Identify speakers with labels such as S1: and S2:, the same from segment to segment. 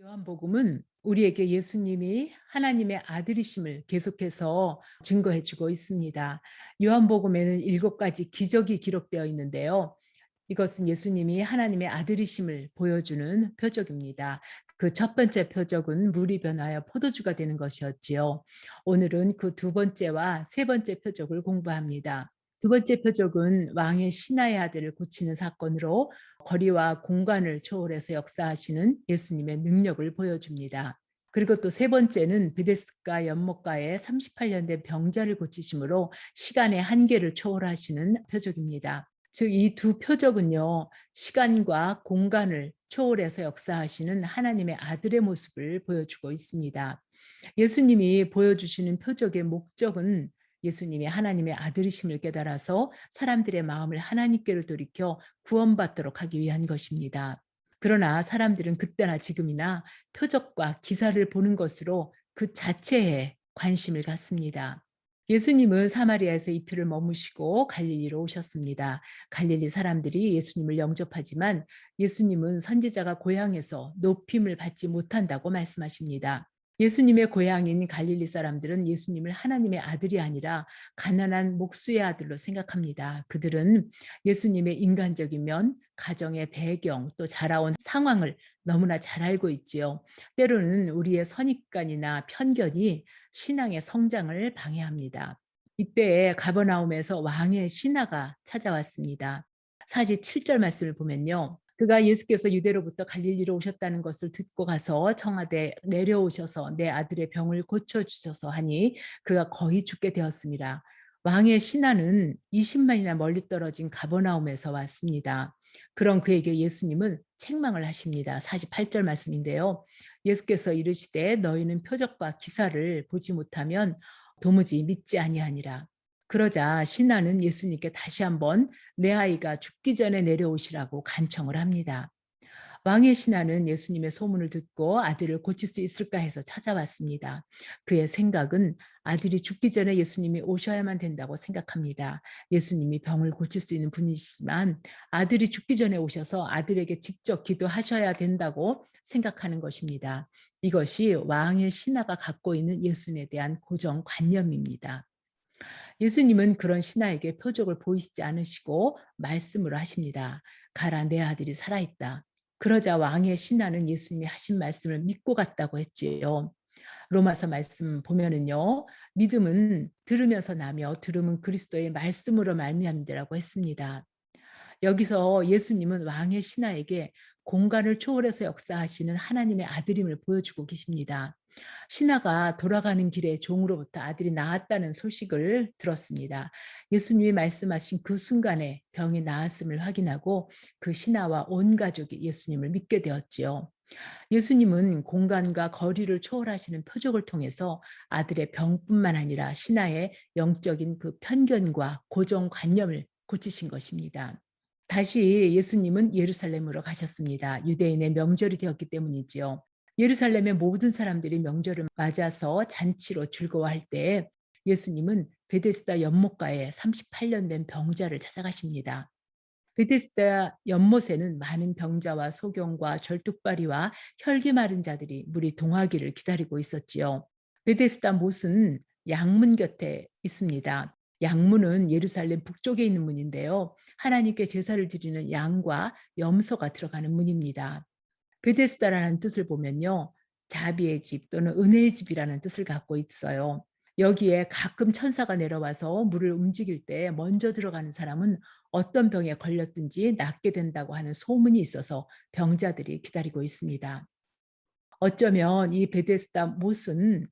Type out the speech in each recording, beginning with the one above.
S1: 요한복음은 우리에게 예수님이 하나님의 아들이심을 계속해서 증거해 주고 있습니다. 요한복음에는 7가지 기적이 기록되어 있는데요. 이것은 예수님이 하나님의 아들이심을 보여주는 표적입니다. 그 첫 번째 표적은 물이 변하여 포도주가 되는 것이었지요. 오늘은 그 두 번째와 세 번째 표적을 공부합니다. 두 번째 표적은 왕의 신하의 아들을 고치는 사건으로 거리와 공간을 초월해서 역사하시는 예수님의 능력을 보여줍니다. 그리고 또 세 번째는 베데스다 연못가에 38년 된 병자를 고치심으로 시간의 한계를 초월하시는 표적입니다. 즉 이 두 표적은요, 시간과 공간을 초월해서 역사하시는 하나님의 아들의 모습을 보여주고 있습니다. 예수님이 보여주시는 표적의 목적은 예수님이 하나님의 아들이심을 깨달아서 사람들의 마음을 하나님께로 돌이켜 구원받도록 하기 위한 것입니다. 그러나 사람들은 그때나 지금이나 표적과 기사를 보는 것으로 그 자체에 관심을 갖습니다. 예수님은 사마리아에서 이틀을 머무시고 갈릴리로 오셨습니다. 갈릴리 사람들이 예수님을 영접하지만 예수님은 선지자가 고향에서 높임을 받지 못한다고 말씀하십니다. 예수님의 고향인 갈릴리 사람들은 예수님을 하나님의 아들이 아니라 가난한 목수의 아들로 생각합니다. 그들은 예수님의 인간적인 면, 가정의 배경, 또 자라온 상황을 너무나 잘 알고 있지요. 때로는 우리의 선입관이나 편견이 신앙의 성장을 방해합니다. 이때에 가버나움에서 왕의 신하가 찾아왔습니다. 47절 말씀을 보면요. 그가 예수께서 유대로부터 갈릴리로 오셨다는 것을 듣고 가서 청하되 내려오셔서 내 아들의 병을 고쳐주셔서 하니 그가 거의 죽게 되었습니다. 왕의 신하는 20만이나 멀리 떨어진 가버나움에서 왔습니다. 그런 그에게 예수님은 책망을 하십니다. 48절 말씀인데요. 예수께서 이르시되 너희는 표적과 기사를 보지 못하면 도무지 믿지 아니하니라. 그러자 신하는 예수님께 다시 한번 내 아이가 죽기 전에 내려오시라고 간청을 합니다. 왕의 신하는 예수님의 소문을 듣고 아들을 고칠 수 있을까 해서 찾아왔습니다. 그의 생각은 아들이 죽기 전에 예수님이 오셔야만 된다고 생각합니다. 예수님이 병을 고칠 수 있는 분이시지만 아들이 죽기 전에 오셔서 아들에게 직접 기도하셔야 된다고 생각하는 것입니다. 이것이 왕의 신하가 갖고 있는 예수님에 대한 고정관념입니다. 예수님은 그런 신하에게 표적을 보이시지 않으시고 말씀으로 하십니다. 가라, 내 아들이 살아있다. 그러자 왕의 신하는 예수님이 하신 말씀을 믿고 갔다고 했지요. 로마서 말씀 보면은요. 믿음은 들으면서 나며 들음은 그리스도의 말씀으로 말미암니라고 했습니다. 여기서 예수님은 왕의 신하에게 공간을 초월해서 역사하시는 하나님의 아들임을 보여주고 계십니다. 신하가 돌아가는 길에 종으로부터 아들이 나았다는 소식을 들었습니다. 예수님이 말씀하신 그 순간에 병이 나았음을 확인하고 그 신하와 온 가족이 예수님을 믿게 되었지요. 예수님은 공간과 거리를 초월하시는 표적을 통해서 아들의 병뿐만 아니라 신하의 영적인 그 편견과 고정관념을 고치신 것입니다. 다시 예수님은 예루살렘으로 가셨습니다. 유대인의 명절이 되었기 때문이지요. 예루살렘의 모든 사람들이 명절을 맞아서 잔치로 즐거워할 때 예수님은 베데스다 연못가에 38년 된 병자를 찾아가십니다. 베데스다 연못에는 많은 병자와 소경과 절뚝발이와 혈기 마른 자들이 물이 동하기를 기다리고 있었지요. 베데스다 못은 양문 곁에 있습니다. 양문은 예루살렘 북쪽에 있는 문인데요. 하나님께 제사를 드리는 양과 염소가 들어가는 문입니다. 베데스다라는 뜻을 보면요. 자비의 집 또는 은혜의 집이라는 뜻을 갖고 있어요. 여기에 가끔 천사가 내려와서 물을 움직일 때 먼저 들어가는 사람은 어떤 병에 걸렸든지 낫게 된다고 하는 소문이 있어서 병자들이 기다리고 있습니다. 어쩌면 이 베데스다 못은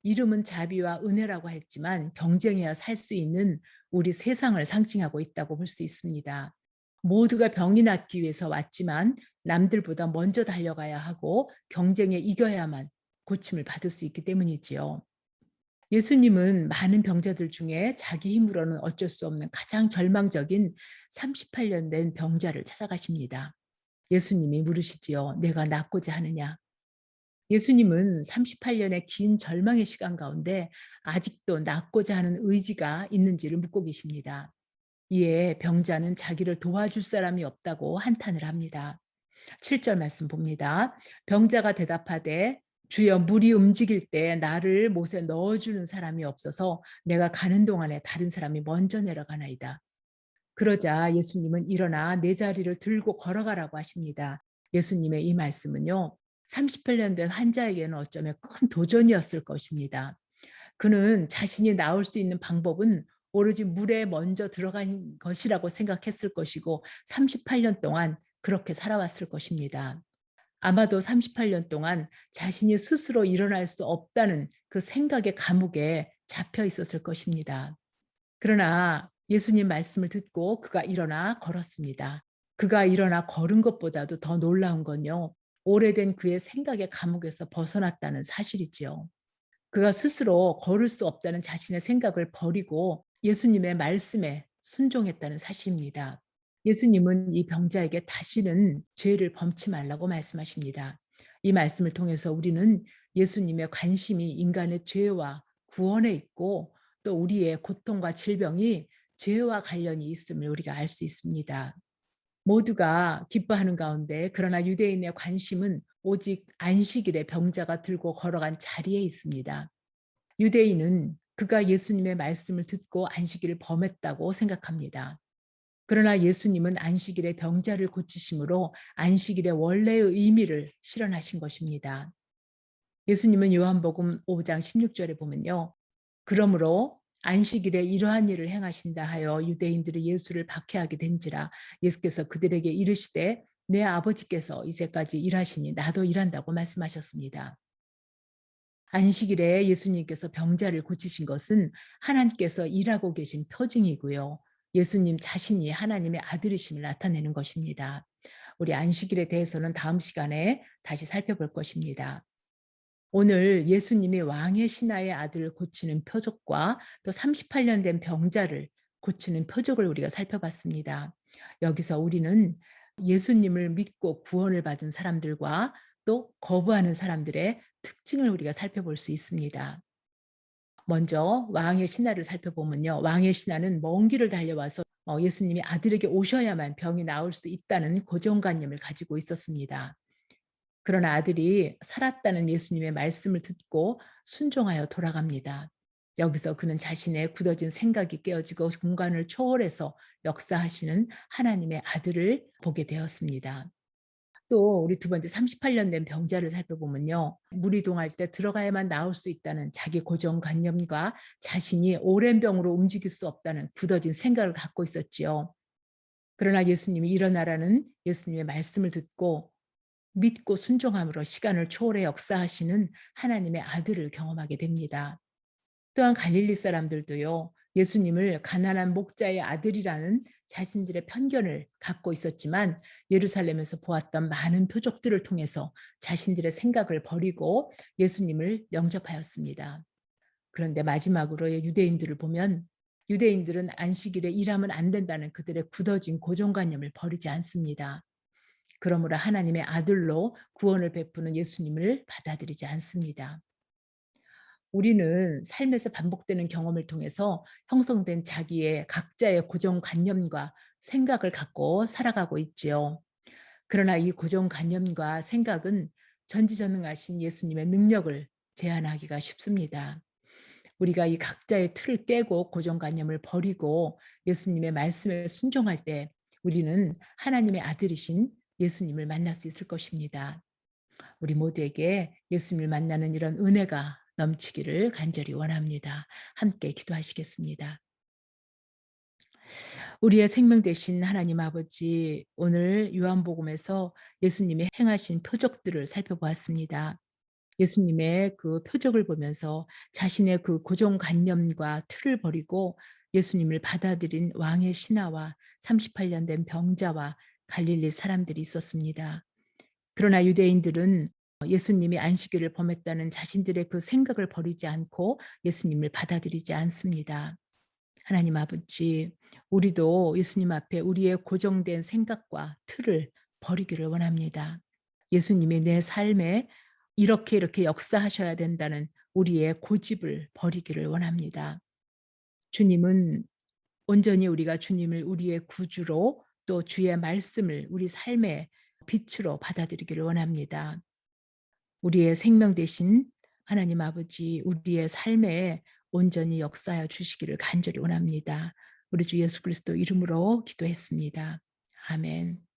S1: 이름은 자비와 은혜라고 했지만 경쟁해야 살 수 있는 우리 세상을 상징하고 있다고 볼 수 있습니다. 모두가 병이 낫기 위해서 왔지만 남들보다 먼저 달려가야 하고 경쟁에 이겨야만 고침을 받을 수 있기 때문이지요. 예수님은 많은 병자들 중에 자기 힘으로는 어쩔 수 없는 가장 절망적인 38년 된 병자를 찾아가십니다. 예수님이 물으시지요. 내가 낫고자 하느냐? 예수님은 38년의 긴 절망의 시간 가운데 아직도 낫고자 하는 의지가 있는지를 묻고 계십니다. 이에 병자는 자기를 도와줄 사람이 없다고 한탄을 합니다. 7절 말씀 봅니다. 병자가 대답하되 주여 물이 움직일 때 나를 못에 넣어주는 사람이 없어서 내가 가는 동안에 다른 사람이 먼저 내려가나이다. 그러자 예수님은 일어나 내 자리를 들고 걸어가라고 하십니다. 예수님의 이 말씀은요, 38년 된 환자에게는 어쩌면 큰 도전이었을 것입니다. 그는 자신이 나올 수 있는 방법은 오로지 물에 먼저 들어간 것이라고 생각했을 것이고 38년 동안 그렇게 살아왔을 것입니다. 아마도 38년 동안 자신이 스스로 일어날 수 없다는 그 생각의 감옥에 잡혀 있었을 것입니다. 그러나 예수님 말씀을 듣고 그가 일어나 걸었습니다. 그가 일어나 걸은 것보다도 더 놀라운 건요, 오래된 그의 생각의 감옥에서 벗어났다는 사실이지요. 그가 스스로 걸을 수 없다는 자신의 생각을 버리고 예수님의 말씀에 순종했다는 사실입니다. 예수님은 이 병자에게 다시는 죄를 범치 말라고 말씀하십니다. 이 말씀을 통해서 우리는 예수님의 관심이 인간의 죄와 구원에 있고 또 우리의 고통과 질병이 죄와 관련이 있음을 우리가 알 수 있습니다. 모두가 기뻐하는 가운데 그러나 유대인의 관심은 오직 안식일에 병자가 들고 걸어간 자리에 있습니다. 유대인은 그가 예수님의 말씀을 듣고 안식일을 범했다고 생각합니다. 그러나 예수님은 안식일에 병자를 고치심으로 안식일의 원래의 의미를 실현하신 것입니다. 예수님은 요한복음 5장 16절에 보면요, 그러므로 안식일에 이러한 일을 행하신다 하여 유대인들이 예수를 박해하게 된지라. 예수께서 그들에게 이르시되 내 아버지께서 이제까지 일하시니 나도 일한다고 말씀하셨습니다. 안식일에 예수님께서 병자를 고치신 것은 하나님께서 일하고 계신 표징이고요, 예수님 자신이 하나님의 아들이심을 나타내는 것입니다. 우리 안식일에 대해서는 다음 시간에 다시 살펴볼 것입니다. 오늘 예수님이 왕의 신하의 아들을 고치는 표적과 또 38년 된 병자를 고치는 표적을 우리가 살펴봤습니다. 여기서 우리는 예수님을 믿고 구원을 받은 사람들과 또 거부하는 사람들의 특징을 우리가 살펴볼 수 있습니다. 먼저 왕의 신하를 살펴보면요, 왕의 신하는 먼 길을 달려와서 예수님이 아들에게 오셔야만 병이 나을 수 있다는 고정관념을 가지고 있었습니다. 그러나 아들이 살았다는 예수님의 말씀을 듣고 순종하여 돌아갑니다. 여기서 그는 자신의 굳어진 생각이 깨어지고 공간을 초월해서 역사하시는 하나님의 아들을 보게 되었습니다. 또 우리 두 번째 38년 된 병자를 살펴보면요, 물이 동할 때 들어가야만 나올 수 있다는 자기 고정관념과 자신이 오랜 병으로 움직일 수 없다는 굳어진 생각을 갖고 있었지요. 그러나 예수님이 일어나라는 예수님의 말씀을 듣고 믿고 순종함으로 시간을 초월해 역사하시는 하나님의 아들을 경험하게 됩니다. 또한 갈릴리 사람들도요, 예수님을 가난한 목자의 아들이라는 자신들의 편견을 갖고 있었지만 예루살렘에서 보았던 많은 표적들을 통해서 자신들의 생각을 버리고 예수님을 영접하였습니다. 그런데 마지막으로 유대인들을 보면 유대인들은 안식일에 일하면 안 된다는 그들의 굳어진 고정관념을 버리지 않습니다. 그러므로 하나님의 아들로 구원을 베푸는 예수님을 받아들이지 않습니다. 우리는 삶에서 반복되는 경험을 통해서 형성된 자기의 각자의 고정관념과 생각을 갖고 살아가고 있지요. 그러나 이 고정관념과 생각은 전지전능하신 예수님의 능력을 제한하기가 쉽습니다. 우리가 이 각자의 틀을 깨고 고정관념을 버리고 예수님의 말씀에 순종할 때 우리는 하나님의 아들이신 예수님을 만날 수 있을 것입니다. 우리 모두에게 예수님을 만나는 이런 은혜가 넘치기를 간절히 원합니다. 함께 기도하시겠습니다. 우리의 생명 되신 하나님 아버지, 오늘 요한복음에서 예수님이 행하신 표적들을 살펴보았습니다. 예수님의 그 표적을 보면서 자신의 그 고정관념과 틀을 버리고 예수님을 받아들인 왕의 신하와 38년 된 병자와 갈릴리 사람들이 있었습니다. 그러나 유대인들은 예수님이 안식일을 범했다는 자신들의 그 생각을 버리지 않고 예수님을 받아들이지 않습니다. 하나님 아버지, 우리도 예수님 앞에 우리의 고정된 생각과 틀을 버리기를 원합니다. 예수님이 내 삶에 이렇게 역사하셔야 된다는 우리의 고집을 버리기를 원합니다. 주님은 온전히 우리가 주님을 우리의 구주로 또 주의 말씀을 우리 삶에 빛으로 받아들이기를 원합니다. 우리의 생명 되신 하나님 아버지, 우리의 삶에 온전히 역사하여 주시기를 간절히 원합니다. 우리 주 예수 그리스도 이름으로 기도했습니다. 아멘.